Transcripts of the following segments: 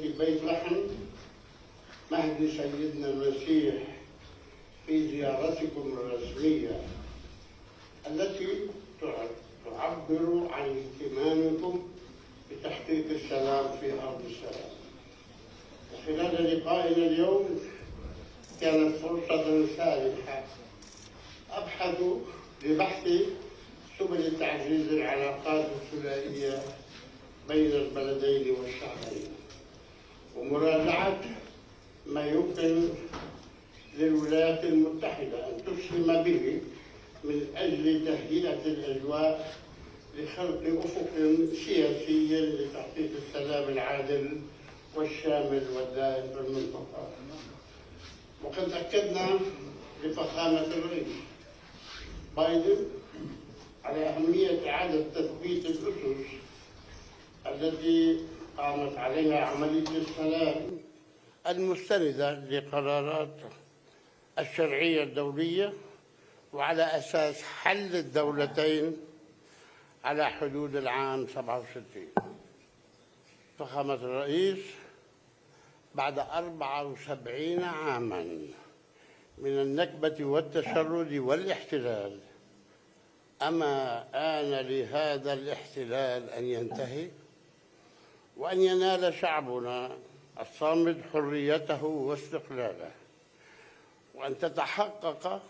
في بيت لحم مهد سيدنا المسيح في زيارتكم الرسمية التي تعبر عن اهتمامكم بتحقيق السلام في أرض السلام. وخلال لقائنا اليوم كانت فرصة سانحة أبحث لبحث سبل تعزيز العلاقات الثنائية بين البلدين والشعبين، ومراجعة ما يمكن للولايات المتحدة أن تسهم به من أجل تهيئة الأجواء لخلق أفق سياسي لتحقيق السلام العادل والشامل والدائم في المنطقة. وقد أكدنا لفخامة الرئيس بايدن على أهمية إعادة تثبيت الأسس التي قامت عليها عملية السلام المستندة لقرارات الشرعية الدولية، وعلى أساس حل الدولتين على حدود العام 67. فخامة الرئيس، بعد 74 عاماً من النكبة والتشرد والاحتلال، أما آن لهذا الاحتلال أن ينتهي وأن ينال شعبنا الصامد حريته واستقلاله، وأن تتحقق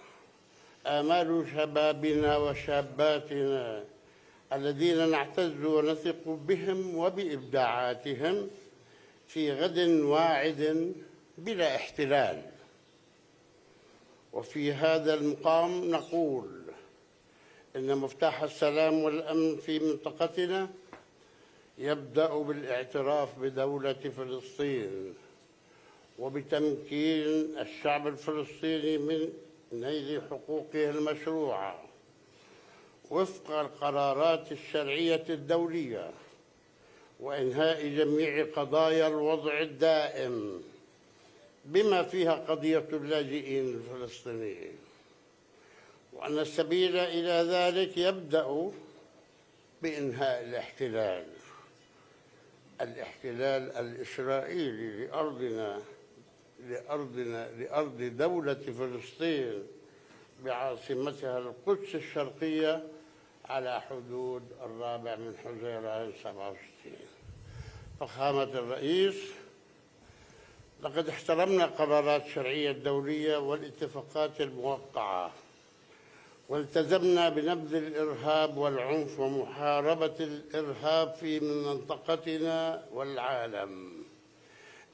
آمال شبابنا وشاباتنا الذين نعتز ونثق بهم وبإبداعاتهم في غد واعد بلا احتلال. وفي هذا المقام نقول إن مفتاح السلام والأمن في منطقتنا يبدأ بالاعتراف بدولة فلسطين وبتمكين الشعب الفلسطيني من نيل حقوقه المشروعة وفق القرارات الشرعية الدولية، وإنهاء جميع قضايا الوضع الدائم بما فيها قضية اللاجئين الفلسطينيين، وأن السبيل إلى ذلك يبدأ بإنهاء الاحتلال الإسرائيلي لأرض دولة فلسطين بعاصمتها القدس الشرقية على حدود 4 حزيران 67. فخامة الرئيس، لقد احترمنا قرارات الشرعية الدولية والاتفاقات الموقعة، والتزمنا بنبذ الإرهاب والعنف ومحاربة الإرهاب في منطقتنا والعالم.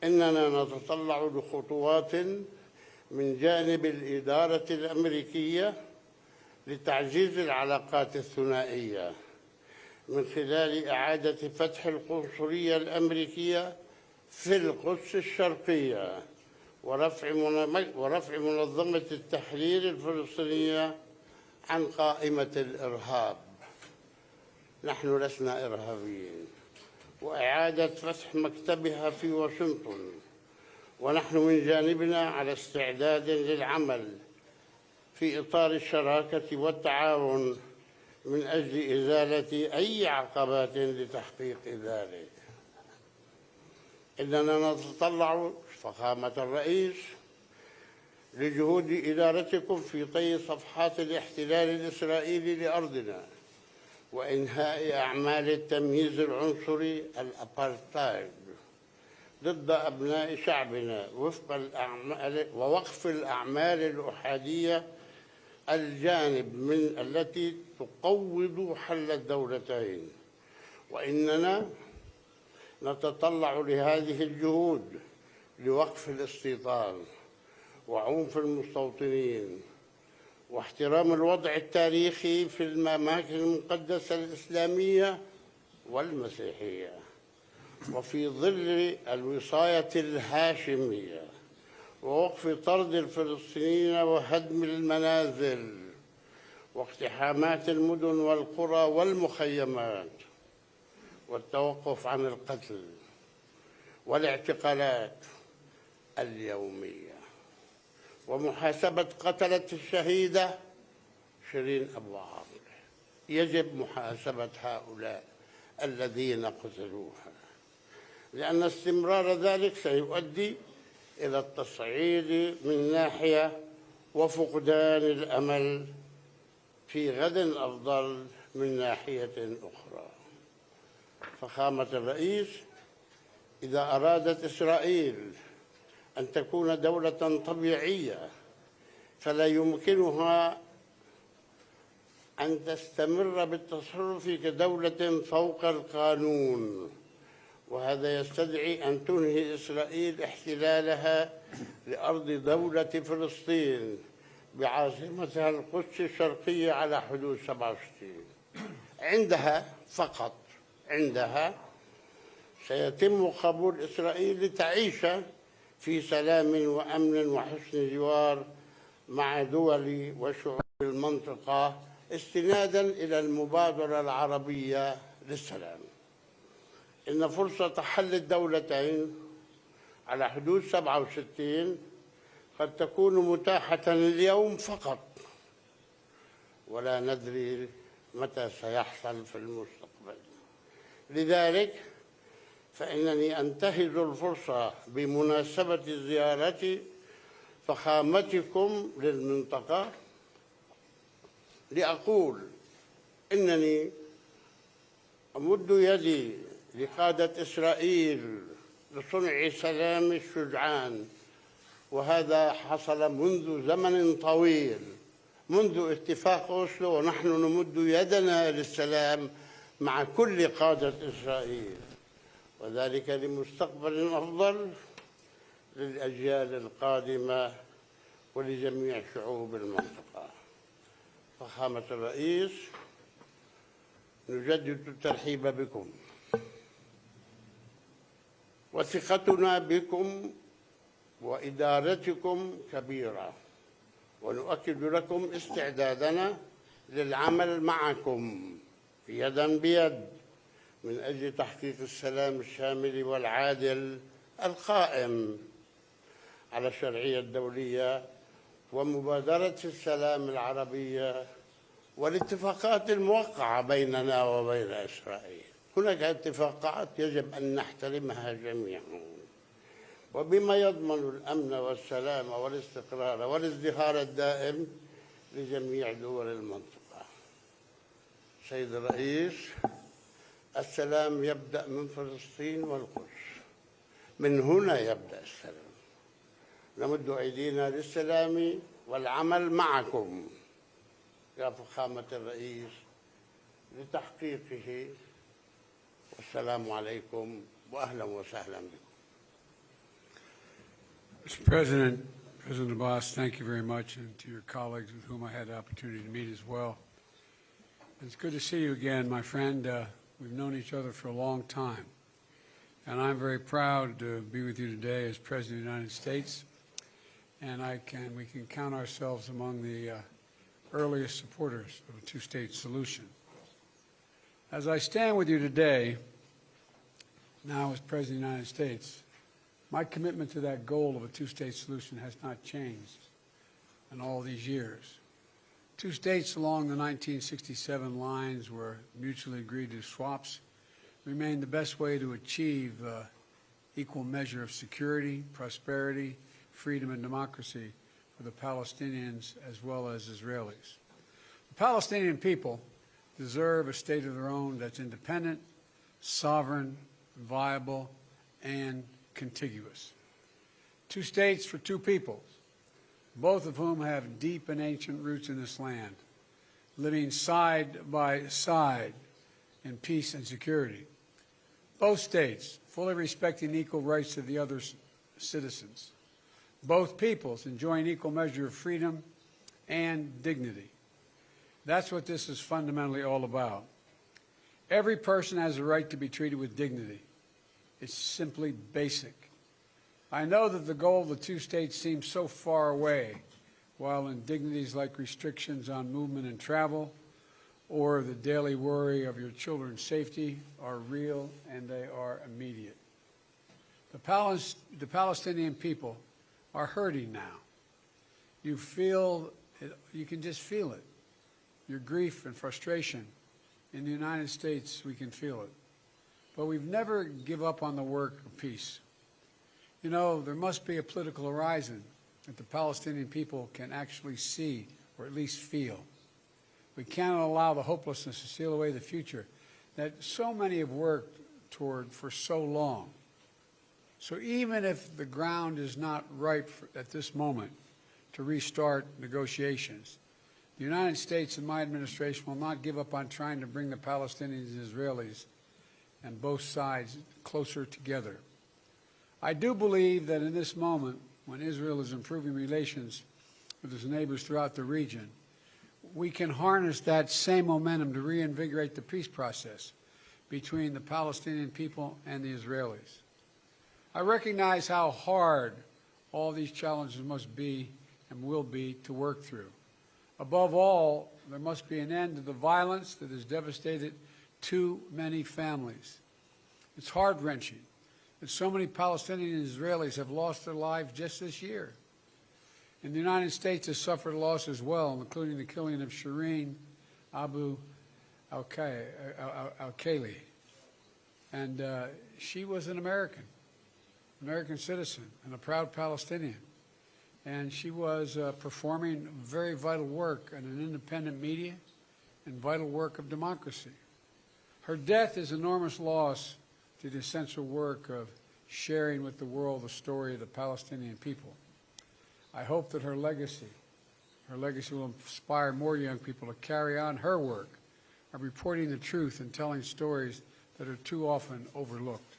إننا نتطلع لخطوات من جانب الإدارة الأمريكية لتعزيز العلاقات الثنائية من خلال إعادة فتح القنصلية الأمريكية في القدس الشرقية ورفع منظمة التحرير الفلسطينية عن قائمة الإرهاب. نحن لسنا إرهابيين. وإعادة فتح مكتبها في واشنطن، ونحن من جانبنا على استعداد للعمل في إطار الشراكة والتعاون من أجل إزالة أي عقبات لتحقيق ذلك. إننا نتطلع فخامة الرئيس لجهود إدارتكم في طي صفحات الاحتلال الإسرائيلي لأرضنا وإنهاء أعمال التمييز العنصري الأبارتايد ضد أبناء شعبنا ووقف الأعمال الأحادية الجانب من التي تقوض حل الدولتين. وإننا نتطلع لهذه الجهود لوقف الاستيطان وعنف المستوطنين واحترام الوضع التاريخي في الأماكن المقدسة الإسلامية والمسيحية، وفي ظل الوصاية الهاشمية، ووقف طرد الفلسطينيين وهدم المنازل واقتحامات المدن والقرى والمخيمات، والتوقف عن القتل والاعتقالات اليومية، ومحاسبة قتلة الشهيدة شيرين أبو عاطف. يجب محاسبة هؤلاء الذين قتلوها. لأن استمرار ذلك سيؤدي إلى التصعيد من ناحية وفقدان الأمل في غد أفضل من ناحية أخرى. فخامة الرئيس، إذا أرادت إسرائيل أن تكون دولة طبيعية فلا يمكنها أن تستمر بالتصرف كدولة فوق القانون، وهذا يستدعي أن تنهي إسرائيل احتلالها لأرض دولة فلسطين بعاصمتها القدس الشرقية على حدود 67. عندها فقط، عندها سيتم قبول إسرائيل لتعيش في سلام وأمن وحسن جوار مع دول وشعوب المنطقة استناداً إلى المبادرة العربية للسلام. إن فرصة حل الدولتين على حدود 67 قد تكون متاحة اليوم فقط، ولا ندري متى سيحصل في المستقبل. لذلك فإنني أنتهز الفرصة بمناسبة زيارة فخامتكم للمنطقة لأقول إنني أمد يدي لقادة إسرائيل لصنع سلام الشجعان، وهذا حصل منذ زمن طويل، منذ اتفاق أوسلو، ونحن نمد يدنا للسلام مع كل قادة إسرائيل، وذلك لمستقبل أفضل للأجيال القادمة ولجميع شعوب المنطقة. فخامة الرئيس، نجدد الترحيب بكم، وثقتنا بكم وإدارتكم كبيرة، ونؤكد لكم استعدادنا للعمل معكم يداً بيد من أجل تحقيق السلام الشامل والعادل القائم على الشرعية الدولية ومبادرة السلام العربية والاتفاقات الموقعة بيننا وبين إسرائيل. هناك اتفاقات يجب أن نحترمها جميعاً، وبما يضمن الأمن والسلام والاستقرار والازدهار الدائم لجميع دول المنطقة. سيد الرئيس، السلام يبدأ من فلسطين والقدس، من هنا يبدأ السلام. نمد أيدينا للسلام والعمل معكم يا فخامة الرئيس لتحقيقه، والسلام عليكم وأهلا وسهلا بكم. Mr. President, President Abbas, thank you very much, and to your colleagues with whom I had the opportunity to meet as well. It's good to see you again, my friend. We've known each other for a long time, and I'm very proud to be with you today as President of the United States, and we can count ourselves among the earliest supporters of a two-state solution. As I stand with you today, now as President of the United States, my commitment to that goal of a two-state solution has not changed in all these years. Two states along the 1967 lines were mutually agreed to swaps remain the best way to achieve equal measure of security, prosperity, freedom, and democracy for the Palestinians as well as Israelis. The Palestinian people deserve a state of their own that's independent, sovereign, viable, and contiguous. Two states for two peoples, both of whom have deep and ancient roots in this land, living side by side in peace and security. Both states fully respecting equal rights to the other's citizens. Both peoples enjoying equal measure of freedom and dignity. That's what this is fundamentally all about. Every person has a right to be treated with dignity. It's simply basic. I know that the goal of the two states seems so far away, while indignities like restrictions on movement and travel or the daily worry of your children's safety are real and they are immediate. The Palestinian people are hurting now. You feel it, you can just feel it. Your grief and frustration. In the United States, we can feel it. but we've never give up on the work of peace. You know, there must be a political horizon that the Palestinian people can actually see or at least feel. We cannot allow the hopelessness to steal away the future that so many have worked toward for so long. So even if the ground is not ripe at this moment to restart negotiations, the United States and my administration will not give up on trying to bring the Palestinians and Israelis and both sides closer together. I do believe that in this moment, when Israel is improving relations with its neighbors throughout the region, we can harness that same momentum to reinvigorate the peace process between the Palestinian people and the Israelis. I recognize how hard all these challenges must be and will be to work through. Above all, there must be an end to the violence that has devastated too many families. It's heart-wrenching that so many Palestinians and Israelis have lost their lives just this year. And the United States has suffered loss as well, including the killing of Shireen Abu Akleh. And she was an American citizen and a proud Palestinian. And she was performing very vital work in an independent media and vital work of democracy. Her death is enormous loss to the essential work of sharing with the world the story of the Palestinian people. I hope that her legacy will inspire more young people to carry on her work of reporting the truth and telling stories that are too often overlooked.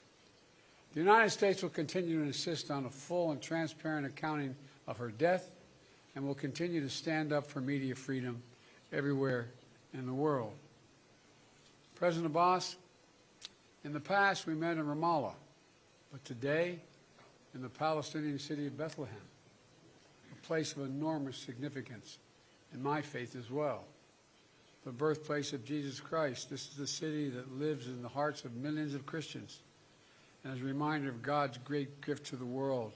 The United States will continue to insist on a full and transparent accounting of her death and will continue to stand up for media freedom everywhere in the world. President Abbas, in the past we met in Ramallah, but today in the Palestinian city of Bethlehem, a place of enormous significance in my faith as well. The birthplace of Jesus Christ. This is the city that lives in the hearts of millions of Christians and is a reminder of God's great gift to the world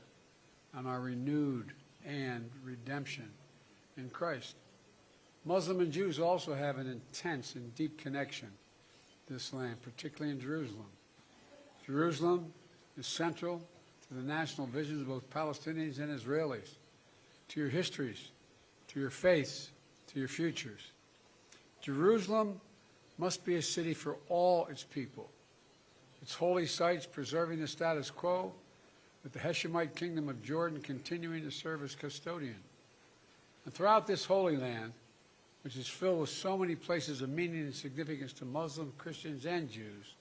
and our renewed and redemption in Christ. Muslims and Jews also have an intense and deep connection to this land, particularly in Jerusalem. Jerusalem is central to the national visions of both Palestinians and Israelis, to your histories, to your faiths, to your futures. Jerusalem must be a city for all its people, its holy sites preserving the status quo, with the Hashemite kingdom of Jordan continuing to serve as custodian. And throughout this holy land, which is filled with so many places of meaning and significance to Muslims, Christians, and Jews,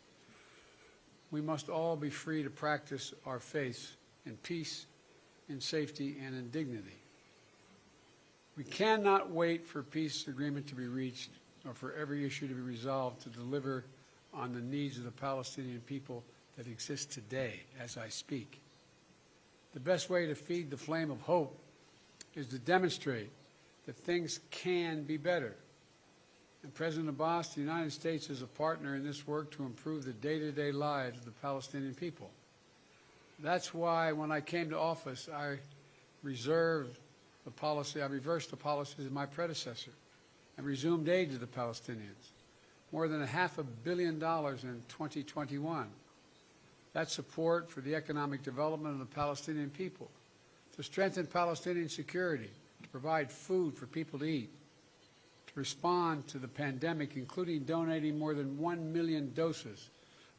we must all be free to practice our faith in peace, in safety, and in dignity. We cannot wait for peace agreement to be reached or for every issue to be resolved to deliver on the needs of the Palestinian people that exist today as I speak. The best way to feed the flame of hope is to demonstrate that things can be better. And President Abbas, the United States is a partner in this work to improve the day-to-day lives of the Palestinian people. That's why when I came to office, I reversed the policies of my predecessor and resumed aid to the Palestinians, more than $500 million in 2021. That support for the economic development of the Palestinian people, to strengthen Palestinian security, to provide food for people to eat, to respond to the pandemic, including donating more than 1 million doses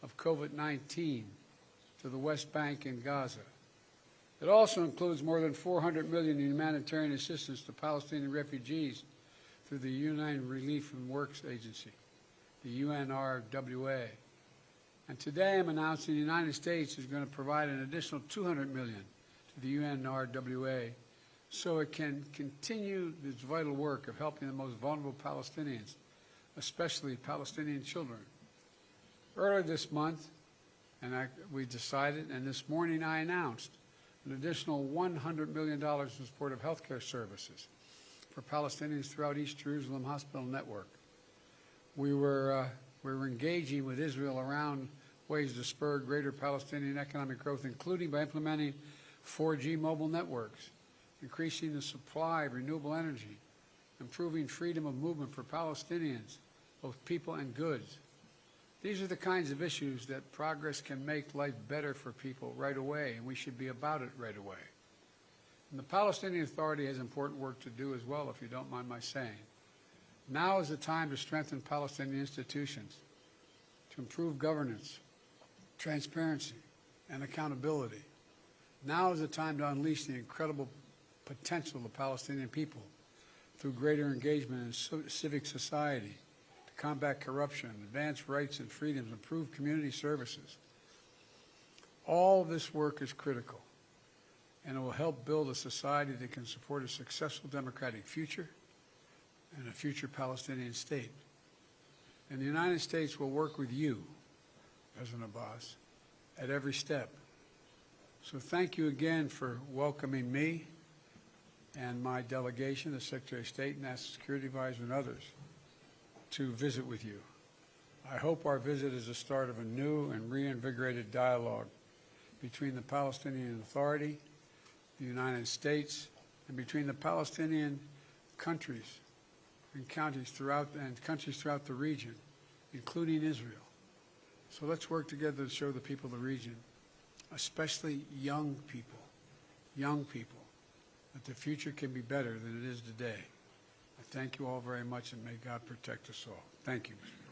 of COVID-19 to the West Bank and Gaza. It also includes more than $400 million in humanitarian assistance to Palestinian refugees through the United Relief and Works Agency, the UNRWA. And today I'm announcing the United States is going to provide an additional $200 million to the UNRWA so it can continue its vital work of helping the most vulnerable Palestinians, especially Palestinian children. Earlier this month, we decided, and this morning I announced, an additional $100 million in support of healthcare services for Palestinians throughout East Jerusalem Hospital Network. We were engaging with Israel around ways to spur greater Palestinian economic growth, including by implementing 4G mobile networks, increasing the supply of renewable energy, improving freedom of movement for Palestinians, both people and goods. These are the kinds of issues that progress can make life better for people right away, and we should be about it right away. And the Palestinian Authority has important work to do as well, if you don't mind my saying. Now is the time to strengthen Palestinian institutions, to improve governance, transparency, and accountability. Now is the time to unleash the incredible potential of the Palestinian people through greater engagement in civic society, to combat corruption, advance rights and freedoms, improve community services. All this work is critical, and it will help build a society that can support a successful democratic future and a future Palestinian state. And the United States will work with you, President Abbas, at every step. So thank you again for welcoming me and my delegation, the Secretary of State, National Security Advisor, and others, to visit with you. I hope our visit is the start of a new and reinvigorated dialogue between the Palestinian Authority, the United States, and between the Palestinian countries and countries throughout the region, including Israel. So let's work together to show the people of the region, especially young people, that the future can be better than it is today. I thank you all very much, and may God protect us all. Thank you, Mr. President.